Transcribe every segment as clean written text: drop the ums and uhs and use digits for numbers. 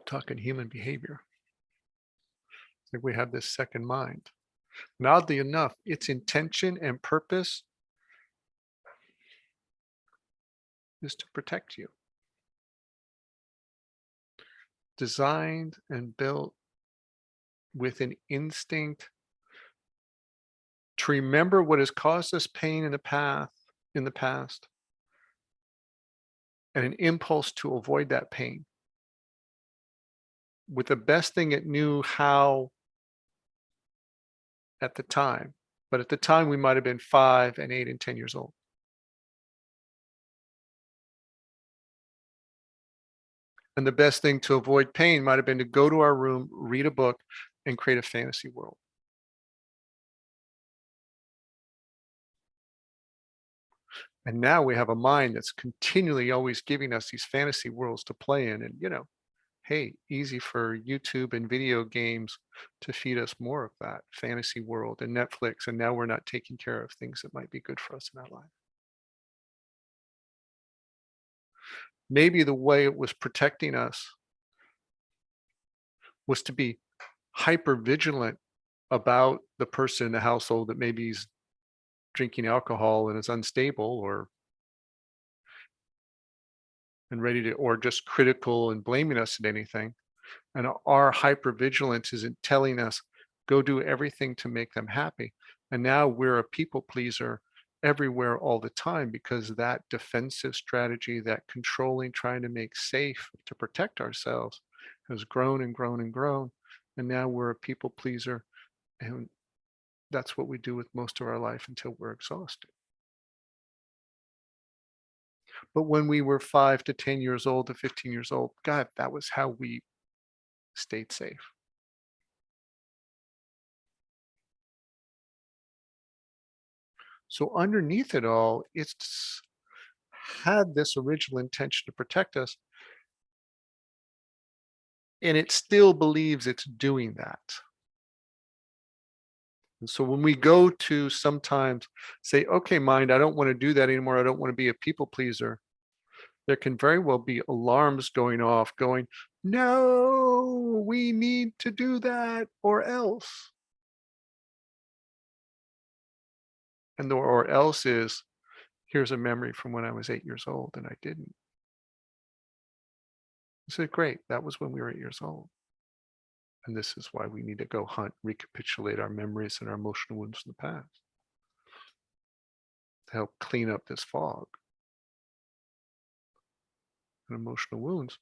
talking human behavior. It's like we have this second mind. And oddly enough, its intention and purpose is to protect you. Designed and built with an instinct to remember what has caused us pain in the past, and an impulse to avoid that pain. With the best thing it knew how at the time, but at the time we might have been 5 and 8 and 10 years old. And the best thing to avoid pain might have been to go to our room, read a book, and create a fantasy world. And now we have a mind that's continually always giving us these fantasy worlds to play in. And, hey, easy for YouTube and video games to feed us more of that fantasy world, and Netflix. And now we're not taking care of things that might be good for us in our life. Maybe the way it was protecting us was to be hyper vigilant about the person in the household that maybe is drinking alcohol and is unstable, or just critical and blaming us at anything. And our hypervigilance isn't telling us, go do everything to make them happy. And now we're a people pleaser everywhere all the time, because that defensive strategy, that controlling, trying to make safe to protect ourselves, has grown and grown and grown. And now we're a people pleaser. And that's what we do with most of our life until we're exhausted. But when we were 5 to 10 years old to 15 years old, God, that was how we stayed safe. So underneath it all, it's had this original intention to protect us, and it still believes it's doing that. And so when we go to sometimes say, okay, mind, I don't want to do that anymore. I don't want to be a people pleaser. There can very well be alarms going off going, no, we need to do that or else. And the or else is, here's a memory from when I was 8 years old and I didn't. I said, great, that was when we were 8 years old. And this is why we need to go hunt, recapitulate our memories and our emotional wounds in the past to help clean up this fog and emotional wounds.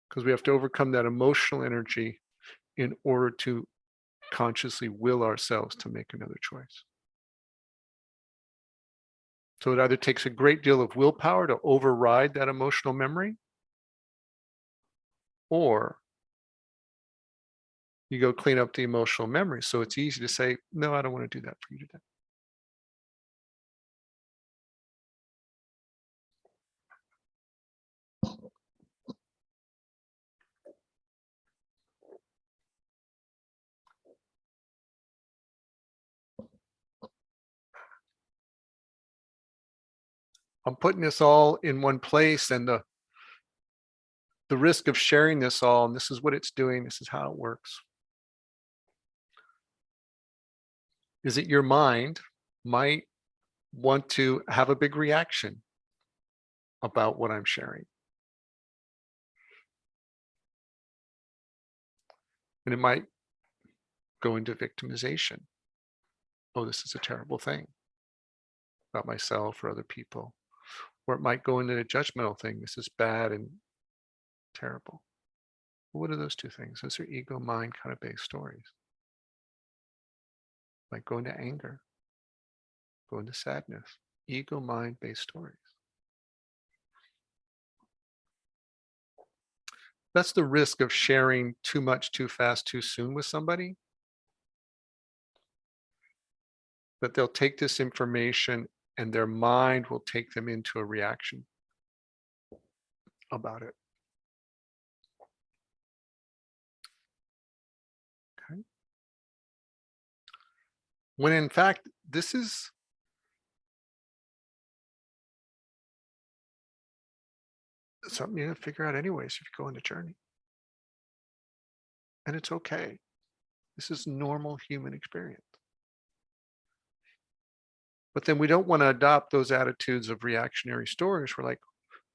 Because we have to overcome that emotional energy in order to consciously will ourselves to make another choice. So it either takes a great deal of willpower to override that emotional memory, or you go clean up the emotional memory. So it's easy to say, no, I don't want to do that for you today. I'm putting this all in one place, and the risk of sharing this all, and this is what it's doing, this is how it works, is that your mind might want to have a big reaction about what I'm sharing. And it might go into victimization. Oh, this is a terrible thing about myself or other people. Or it might go into a judgmental thing. This is bad and terrible. What are those two things? Those are ego, mind kind of based stories. Like go into anger, go into sadness, ego, mind based stories. That's the risk of sharing too much, too fast, too soon with somebody. That they'll take this information and their mind will take them into a reaction about it. Okay. When in fact, this is something you have to figure out anyways if you go on the journey. And it's okay. This is normal human experience. But then we don't want to adopt those attitudes of reactionary storage. We're like,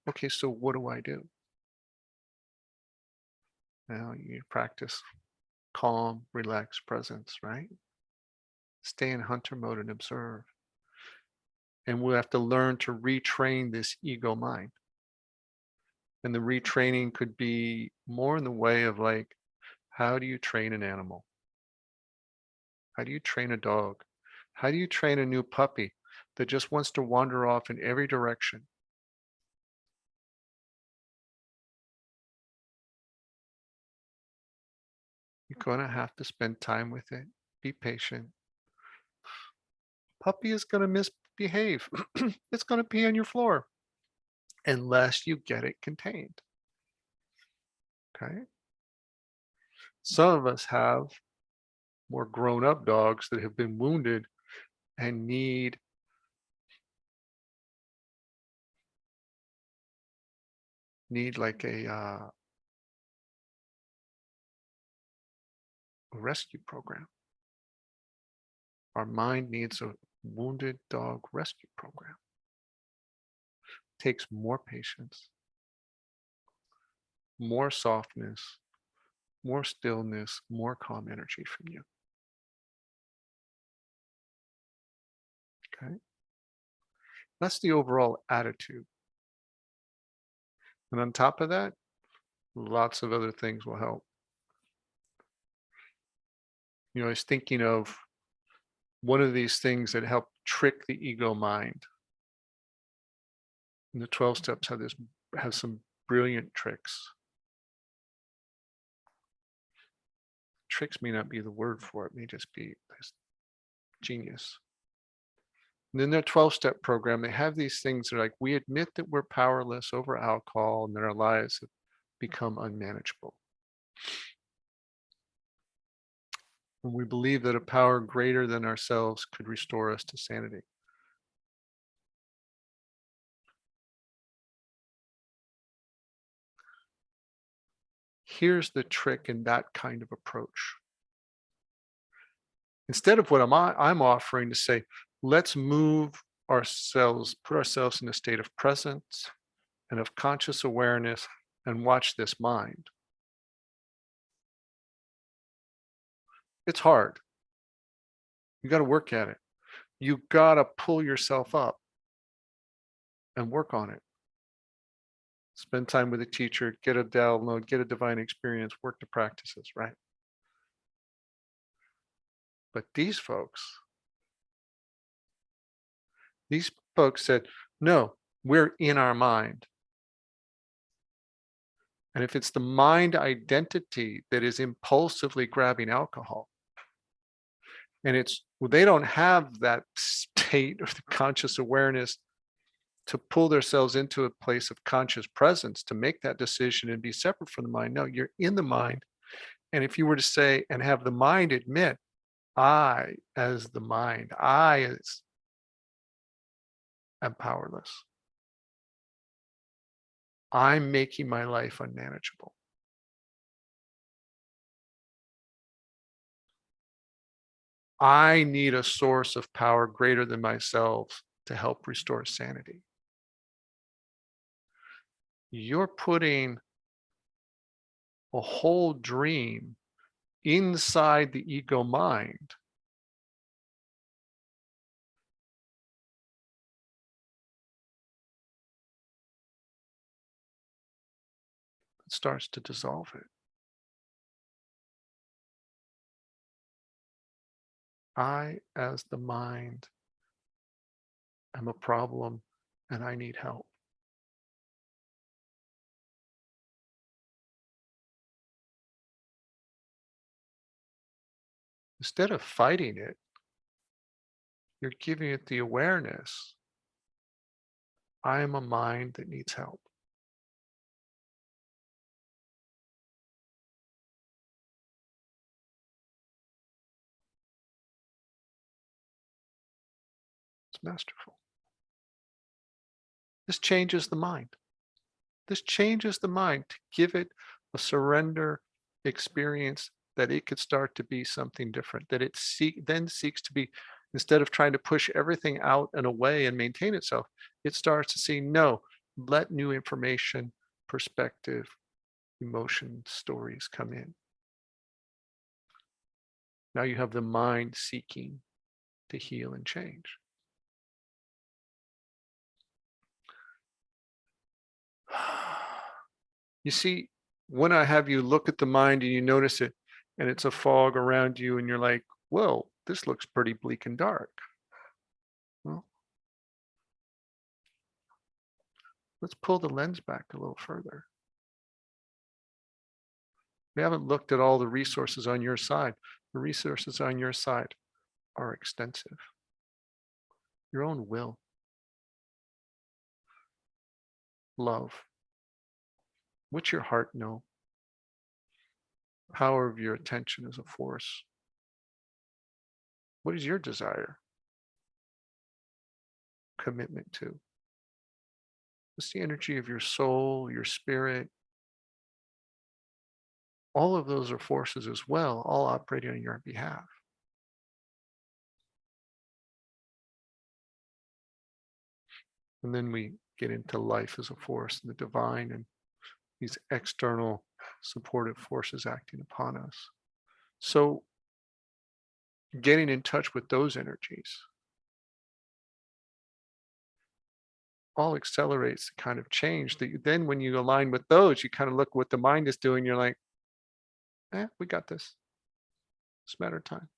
okay, so what do I do? Now you practice calm, relaxed presence, right? Stay in hunter mode and observe. And we'll have to learn to retrain this ego mind. And the retraining could be more in the way of like, how do you train an animal? How do you train a dog? How do you train a new puppy that just wants to wander off in every direction? You're going to have to spend time with it. Be patient. Puppy is going to misbehave. It's going to pee on your floor unless you get it contained. Okay. Some of us have more grown-up dogs that have been wounded and need like a rescue program. Our mind needs a wounded dog rescue program. Takes more patience, more softness, more stillness, more calm energy from you. Okay. That's the overall attitude. And on top of that, lots of other things will help. I was thinking of one of these things that help trick the ego mind. And the 12 steps have some brilliant tricks. Tricks may not be the word for it, may just be genius. And in their 12-step program, they have these things that are like, we admit that we're powerless over alcohol and that our lives have become unmanageable. And we believe that a power greater than ourselves could restore us to sanity. Here's the trick in that kind of approach. Instead of what I'm offering to say, let's move ourselves, put ourselves in a state of presence and of conscious awareness and watch this mind. It's hard. You got to work at it. You got to pull yourself up and work on it. Spend time with a teacher, get a download, get a divine experience, work the practices, right? But these folks said, no, we're in our mind. And if it's the mind identity that is impulsively grabbing alcohol, and they don't have that state of the conscious awareness to pull themselves into a place of conscious presence to make that decision and be separate from the mind. No, you're in the mind. And if you were to say and have the mind admit, I as the mind, I am powerless. I'm making my life unmanageable. I need a source of power greater than myself to help restore sanity. You're putting a whole dream inside the ego mind. It starts to dissolve it. I, as the mind, am a problem and I need help. Instead of fighting it, you're giving it the awareness. I am a mind that needs help. It's masterful. This changes the mind. This changes the mind to give it a surrender experience that it could start to be something different, that it then seeks to be, instead of trying to push everything out and away and maintain itself, it starts to see, no, let new information, perspective, emotion, stories come in. Now you have the mind seeking to heal and change. You see, when I have you look at the mind and you notice it, and it's a fog around you, and you're like, whoa, this looks pretty bleak and dark. Well, let's pull the lens back a little further. We haven't looked at all the resources on your side. The resources on your side are extensive. Your own will, love, what's your heart know? Power of your attention as a force. What is your desire? Commitment to? What's the energy of your soul, your spirit? All of those are forces as well, all operating on your behalf. And then we get into life as a force and the divine and these external supportive forces acting upon us. So getting in touch with those energies all accelerates the kind of change that you then, when you align with those, you kind of look what the mind is doing. You're like, we got this. It's a matter of time.